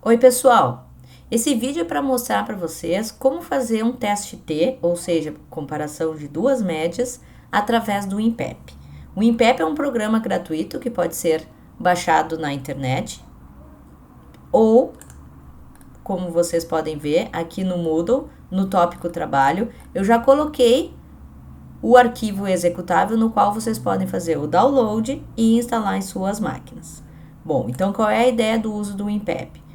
Oi, pessoal! Esse vídeo é para mostrar para vocês como fazer um teste T, ou seja, comparação de duas médias, através do INPEP. O INPEP é um programa gratuito que pode ser baixado na internet ou, como vocês podem ver aqui no Moodle, no tópico trabalho, eu já coloquei o arquivo executável no qual vocês podem fazer o download e instalar em suas máquinas. Bom, então qual é a ideia do uso do INPEP?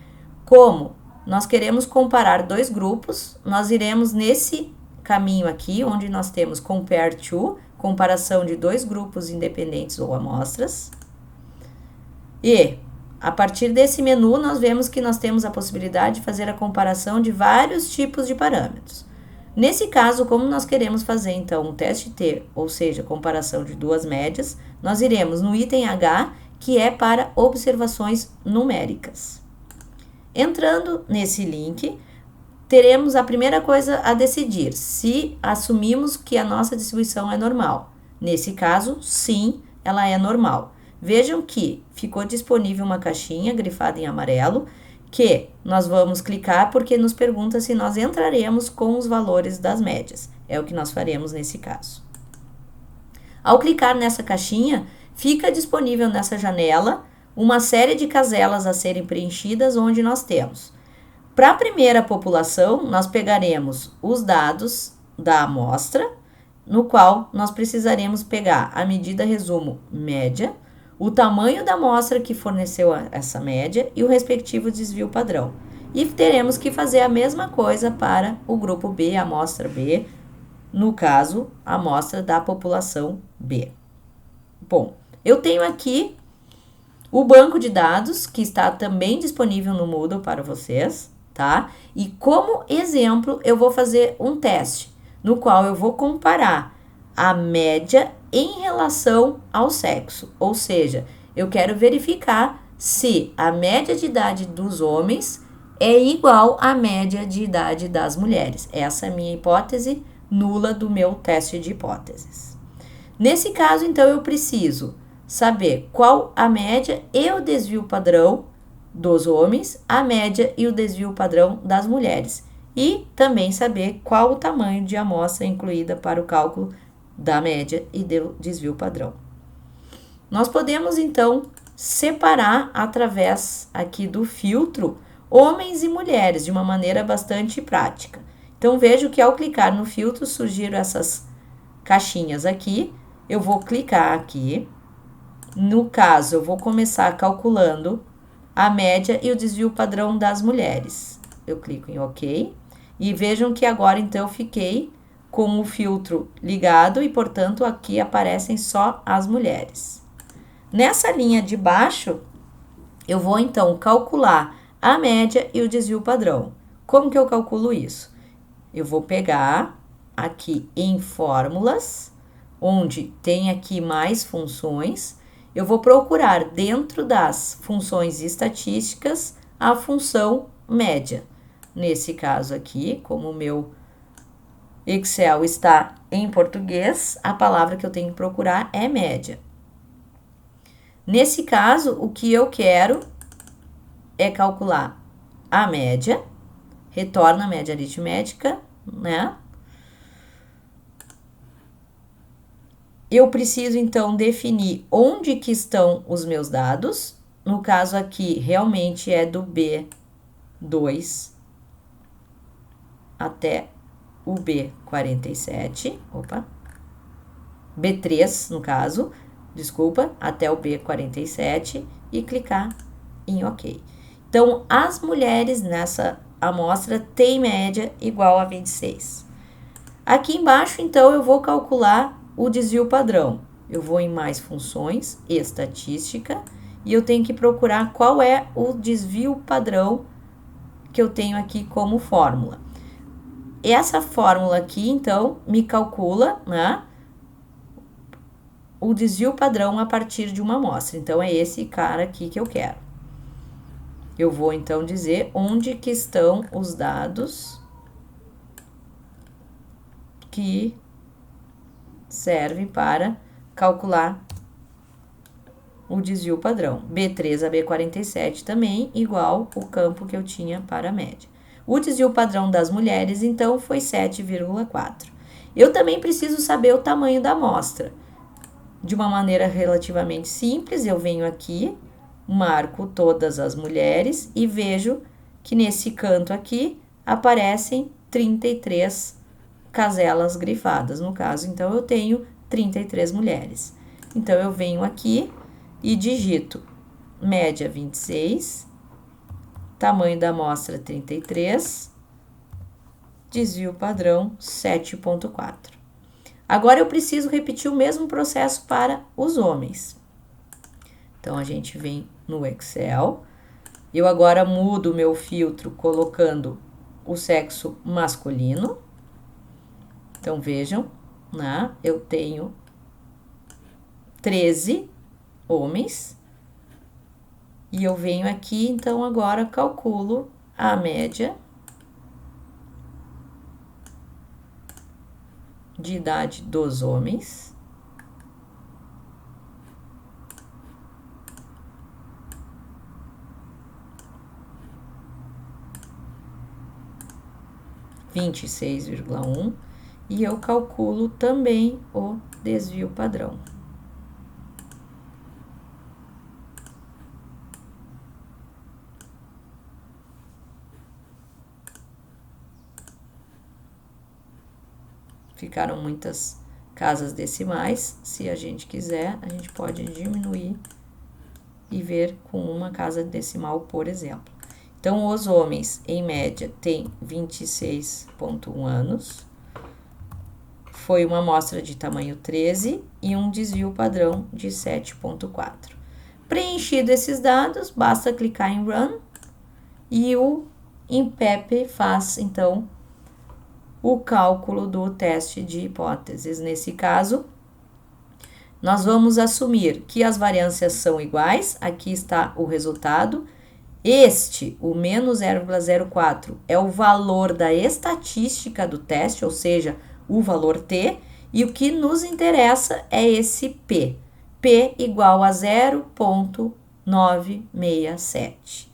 Como nós queremos comparar dois grupos, nós iremos nesse caminho aqui, onde nós temos Compare to, comparação de dois grupos independentes ou amostras. E, a partir desse menu, nós vemos que nós temos a possibilidade de fazer a comparação de vários tipos de parâmetros. Nesse caso, como nós queremos fazer, então, um teste T, ou seja, comparação de duas médias, nós iremos no item H, que é para observações numéricas. Entrando nesse link, teremos a primeira coisa a decidir, se assumimos que a nossa distribuição é normal. Nesse caso, sim, ela é normal. Vejam que ficou disponível uma caixinha grifada em amarelo, que nós vamos clicar porque nos pergunta se nós entraremos com os valores das médias. É o que nós faremos nesse caso. Ao clicar nessa caixinha, fica disponível nessa janela uma série de caselas a serem preenchidas, onde nós temos. Para a primeira população, nós pegaremos os dados da amostra, no qual nós precisaremos pegar a medida resumo média, o tamanho da amostra que forneceu essa média e o respectivo desvio padrão. E teremos que fazer a mesma coisa para o grupo B, a amostra B, no caso, a amostra da população B. Bom, eu tenho aqui o banco de dados, que está também disponível no Moodle para vocês, tá? E como exemplo, eu vou fazer um teste, no qual eu vou comparar a média em relação ao sexo. Ou seja, eu quero verificar se a média de idade dos homens é igual à média de idade das mulheres. Essa é a minha hipótese nula do meu teste de hipóteses. Nesse caso, então, eu preciso saber qual a média e o desvio padrão dos homens, a média e o desvio padrão das mulheres. E também saber qual o tamanho de amostra incluída para o cálculo da média e do desvio padrão. Nós podemos, então, separar através aqui do filtro homens e mulheres de uma maneira bastante prática. Então, vejo que ao clicar no filtro surgiram essas caixinhas aqui. Eu vou clicar aqui. No caso, eu vou começar calculando a média e o desvio padrão das mulheres. Eu clico em OK. E vejam que agora, então, eu fiquei com o filtro ligado e, portanto, aqui aparecem só as mulheres. Nessa linha de baixo, eu vou, então, calcular a média e o desvio padrão. Como que eu calculo isso? Eu vou pegar aqui em fórmulas, onde tem aqui mais funções. Eu vou procurar dentro das funções estatísticas a função média. Nesse caso aqui, como o meu Excel está em português, a palavra que eu tenho que procurar é média. Nesse caso, o que eu quero é calcular a média, retorna a média aritmética, né? Eu preciso, então, definir onde que estão os meus dados. No caso aqui, realmente é do B2 até o B47. B3, no caso, desculpa, até o B47 e clicar em OK. Então, as mulheres nessa amostra têm média igual a 26. Aqui embaixo, então, eu vou calcular o desvio padrão. Eu vou em mais funções, estatística, e eu tenho que procurar qual é o desvio padrão que eu tenho aqui como fórmula. Essa fórmula aqui, então, me calcula, né, o desvio padrão a partir de uma amostra. Então, é esse cara aqui que eu quero. Eu vou, então, dizer onde que estão os dados que servem para calcular o desvio padrão. B3 a B47 também igual o campo que eu tinha para a média. O desvio padrão das mulheres, então, foi 7,4. Eu também preciso saber o tamanho da amostra. De uma maneira relativamente simples, eu venho aqui, marco todas as mulheres e vejo que nesse canto aqui aparecem 33 caselas grifadas, no caso. Então, eu tenho 33 mulheres. Então, eu venho aqui e digito média 26, tamanho da amostra 33, desvio padrão 7,4. Agora eu preciso repetir o mesmo processo para os homens. Então a gente vem no Excel. Eu agora mudo o meu filtro colocando o sexo masculino. Então vejam, né? Eu tenho 13 homens. E eu venho aqui, então agora calculo a média de idade dos homens. R$ 26,1 e eu calculo também o desvio padrão. Ficaram muitas casas decimais. Se a gente quiser, a gente pode diminuir e ver com uma casa decimal, por exemplo. Então, os homens, em média, têm 26,1 anos. Foi uma amostra de tamanho 13 e um desvio padrão de 7,4. Preenchido esses dados, basta clicar em Run e o INPEP faz, então, o cálculo do teste de hipóteses. Nesse caso, nós vamos assumir que as variâncias são iguais. Aqui está o resultado. Este, o menos 0,04, é o valor da estatística do teste, ou seja, o valor T. E o que nos interessa é esse P. P igual a 0,967.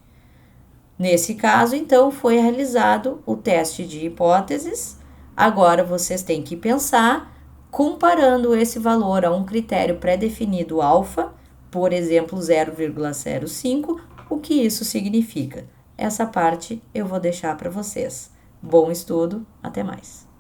Nesse caso, então, foi realizado o teste de hipóteses. Agora, vocês têm que pensar, comparando esse valor a um critério pré-definido alfa, por exemplo, 0,05, o que isso significa. Essa parte eu vou deixar para vocês. Bom estudo, até mais!